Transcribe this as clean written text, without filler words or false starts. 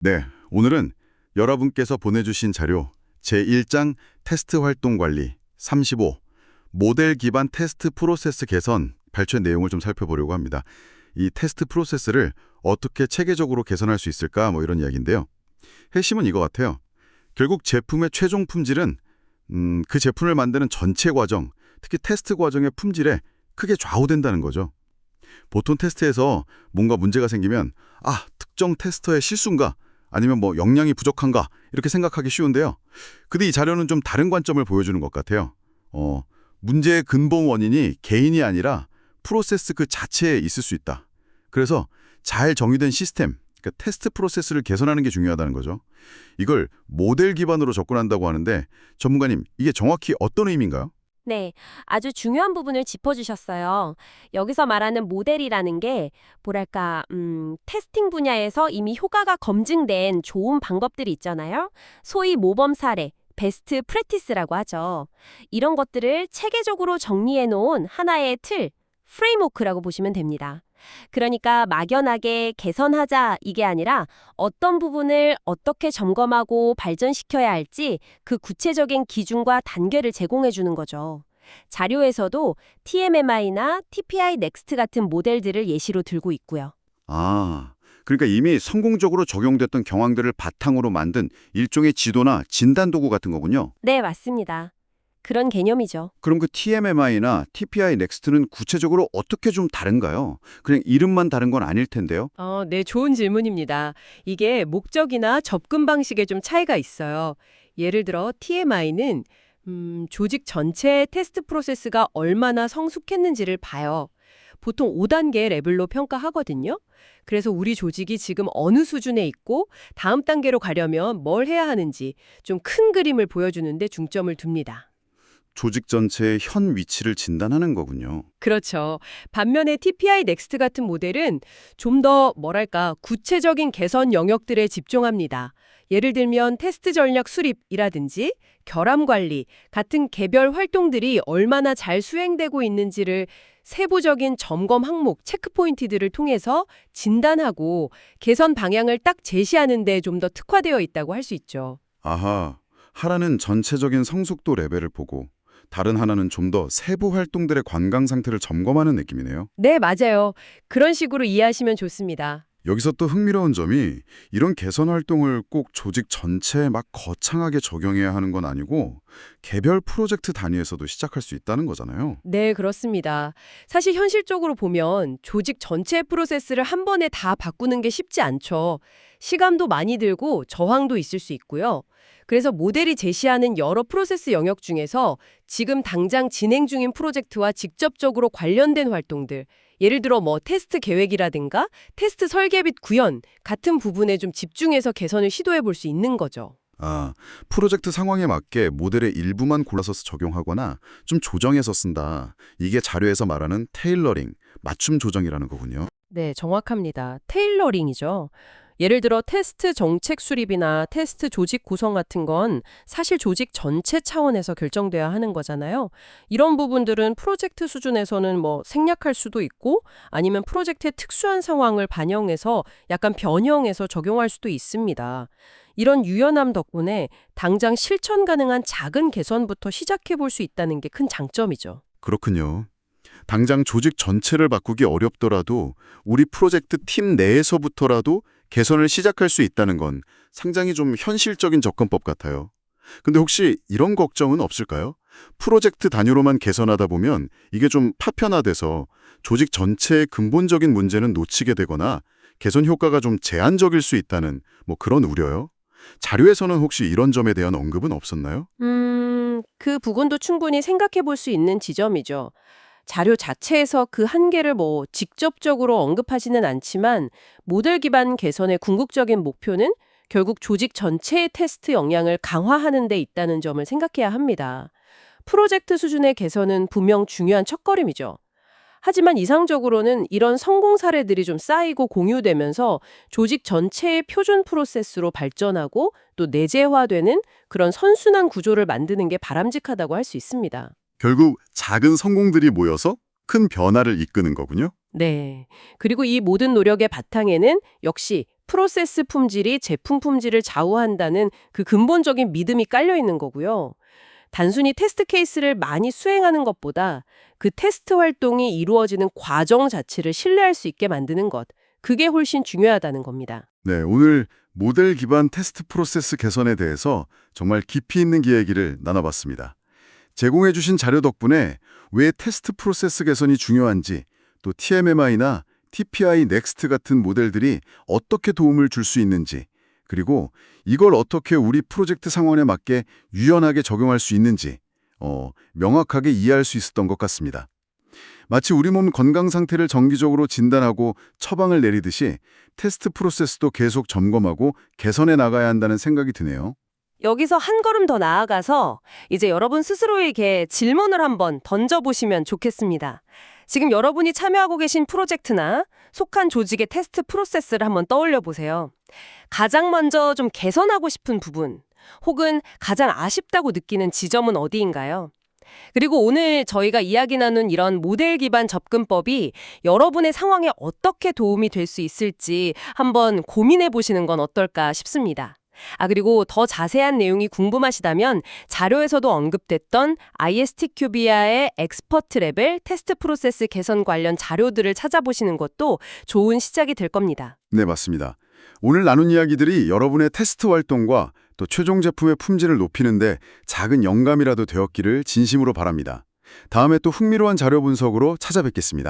네, 오늘은 여러분께서 보내주신 자료 제1장 테스트 활동 관리 35 모델 기반 테스트 프로세스 개선 발췌 내용을 좀 살펴보려고 합니다. 이 테스트 프로세스를 어떻게 체계적으로 개선할 수 있을까 이런 이야기인데요. 핵심은 이거 같아요. 결국 제품의 최종 품질은 그 제품을 만드는 전체 과정, 특히 테스트 과정의 품질에 크게 좌우된다는 거죠. 보통 테스트에서 뭔가 문제가 생기면 특정 테스터의 실수인가? 아니면 역량이 부족한가? 이렇게 생각하기 쉬운데요. 근데 이 자료는 좀 다른 관점을 보여주는 것 같아요. 문제의 근본 원인이 개인이 아니라 프로세스 그 자체에 있을 수 있다. 그래서 잘 정의된 시스템, 그러니까 테스트 프로세스를 개선하는 게 중요하다는 거죠. 이걸 모델 기반으로 접근한다고 하는데 전문가님, 이게 정확히 어떤 의미인가요? 네, 아주 중요한 부분을 짚어주셨어요. 여기서 말하는 모델이라는 게 테스팅 분야에서 이미 효과가 검증된 좋은 방법들이 있잖아요. 소위 모범 사례, 베스트 프랙티스라고 하죠. 이런 것들을 체계적으로 정리해 놓은 하나의 틀, 프레임워크라고 보시면 됩니다. 그러니까 막연하게 개선하자 이게 아니라 어떤 부분을 어떻게 점검하고 발전시켜야 할지 그 구체적인 기준과 단계를 제공해 주는 거죠. 자료에서도 TMMI나 TPI Next 같은 모델들을 예시로 들고 있고요. 그러니까 이미 성공적으로 적용됐던 경황들을 바탕으로 만든 일종의 지도나 진단 도구 같은 거군요. 네, 맞습니다. 그런 개념이죠. 그럼 그 TMMI나 TPI 넥스트는 구체적으로 어떻게 좀 다른가요? 그냥 이름만 다른 건 아닐 텐데요. 네, 좋은 질문입니다. 이게 목적이나 접근 방식에 좀 차이가 있어요. 예를 들어 TMI는 조직 전체의 테스트 프로세스가 얼마나 성숙했는지를 봐요. 보통 5단계 레벨로 평가하거든요. 그래서 우리 조직이 지금 어느 수준에 있고 다음 단계로 가려면 뭘 해야 하는지 좀 큰 그림을 보여주는데 중점을 둡니다. 조직 전체의 현 위치를 진단하는 거군요. 그렇죠. 반면에 TPI 넥스트 같은 모델은 좀 더 구체적인 개선 영역들에 집중합니다. 예를 들면 테스트 전략 수립이라든지 결함 관리 같은 개별 활동들이 얼마나 잘 수행되고 있는지를 세부적인 점검 항목, 체크포인트들을 통해서 진단하고 개선 방향을 딱 제시하는 데 좀 더 특화되어 있다고 할 수 있죠. 하나는 전체적인 성숙도 레벨을 보고 다른 하나는 좀 더 세부 활동들의 관광 상태를 점검하는 느낌이네요. 네, 맞아요. 그런 식으로 이해하시면 좋습니다. 여기서 또 흥미로운 점이 이런 개선 활동을 꼭 조직 전체에 막 거창하게 적용해야 하는 건 아니고 개별 프로젝트 단위에서도 시작할 수 있다는 거잖아요. 네, 그렇습니다. 사실 현실적으로 보면 조직 전체 프로세스를 한 번에 다 바꾸는 게 쉽지 않죠. 시간도 많이 들고 저항도 있을 수 있고요. 그래서 모델이 제시하는 여러 프로세스 영역 중에서 지금 당장 진행 중인 프로젝트와 직접적으로 관련된 활동들, 예를 들어 테스트 계획이라든가 테스트 설계 및 구현 같은 부분에 좀 집중해서 개선을 시도해 볼 수 있는 거죠. 프로젝트 상황에 맞게 모델의 일부만 골라서 적용하거나 좀 조정해서 쓴다. 이게 자료에서 말하는 테일러링, 맞춤 조정이라는 거군요. 네, 정확합니다. 테일러링이죠. 예를 들어 테스트 정책 수립이나 테스트 조직 구성 같은 건 사실 조직 전체 차원에서 결정돼야 하는 거잖아요. 이런 부분들은 프로젝트 수준에서는 생략할 수도 있고 아니면 프로젝트의 특수한 상황을 반영해서 약간 변형해서 적용할 수도 있습니다. 이런 유연함 덕분에 당장 실천 가능한 작은 개선부터 시작해 볼 수 있다는 게 큰 장점이죠. 그렇군요. 당장 조직 전체를 바꾸기 어렵더라도 우리 프로젝트 팀 내에서부터라도 개선을 시작할 수 있다는 건 상당히 좀 현실적인 접근법 같아요. 근데 혹시 이런 걱정은 없을까요? 프로젝트 단위로만 개선하다 보면 이게 좀 파편화돼서 조직 전체의 근본적인 문제는 놓치게 되거나 개선 효과가 좀 제한적일 수 있다는 그런 우려요? 자료에서는 혹시 이런 점에 대한 언급은 없었나요? 그 부분도 충분히 생각해 볼 수 있는 지점이죠. 자료 자체에서 그 한계를 직접적으로 언급하지는 않지만 모델 기반 개선의 궁극적인 목표는 결국 조직 전체의 테스트 역량을 강화하는 데 있다는 점을 생각해야 합니다. 프로젝트 수준의 개선은 분명 중요한 첫걸음이죠. 하지만 이상적으로는 이런 성공 사례들이 좀 쌓이고 공유되면서 조직 전체의 표준 프로세스로 발전하고 또 내재화되는 그런 선순환 구조를 만드는 게 바람직하다고 할 수 있습니다. 결국 작은 성공들이 모여서 큰 변화를 이끄는 거군요. 네. 그리고 이 모든 노력의 바탕에는 역시 프로세스 품질이 제품 품질을 좌우한다는 그 근본적인 믿음이 깔려 있는 거고요. 단순히 테스트 케이스를 많이 수행하는 것보다 그 테스트 활동이 이루어지는 과정 자체를 신뢰할 수 있게 만드는 것, 그게 훨씬 중요하다는 겁니다. 네, 오늘 모델 기반 테스트 프로세스 개선에 대해서 정말 깊이 있는 이야기를 나눠봤습니다. 제공해 주신 자료 덕분에 왜 테스트 프로세스 개선이 중요한지, 또 TMMI나 TPI Next 같은 모델들이 어떻게 도움을 줄 수 있는지, 그리고 이걸 어떻게 우리 프로젝트 상황에 맞게 유연하게 적용할 수 있는지 명확하게 이해할 수 있었던 것 같습니다. 마치 우리 몸 건강 상태를 정기적으로 진단하고 처방을 내리듯이 테스트 프로세스도 계속 점검하고 개선해 나가야 한다는 생각이 드네요. 여기서 한 걸음 더 나아가서 이제 여러분 스스로에게 질문을 한번 던져보시면 좋겠습니다. 지금 여러분이 참여하고 계신 프로젝트나 속한 조직의 테스트 프로세스를 한번 떠올려 보세요. 가장 먼저 좀 개선하고 싶은 부분, 혹은 가장 아쉽다고 느끼는 지점은 어디인가요? 그리고 오늘 저희가 이야기 나눈 이런 모델 기반 접근법이 여러분의 상황에 어떻게 도움이 될 수 있을지 한번 고민해 보시는 건 어떨까 싶습니다. 그리고 더 자세한 내용이 궁금하시다면 자료에서도 언급됐던 ISTQBIA의 엑스퍼트 레벨 테스트 프로세스 개선 관련 자료들을 찾아보시는 것도 좋은 시작이 될 겁니다. 네, 맞습니다. 오늘 나눈 이야기들이 여러분의 테스트 활동과 또 최종 제품의 품질을 높이는데 작은 영감이라도 되었기를 진심으로 바랍니다. 다음에 또 흥미로운 자료 분석으로 찾아뵙겠습니다.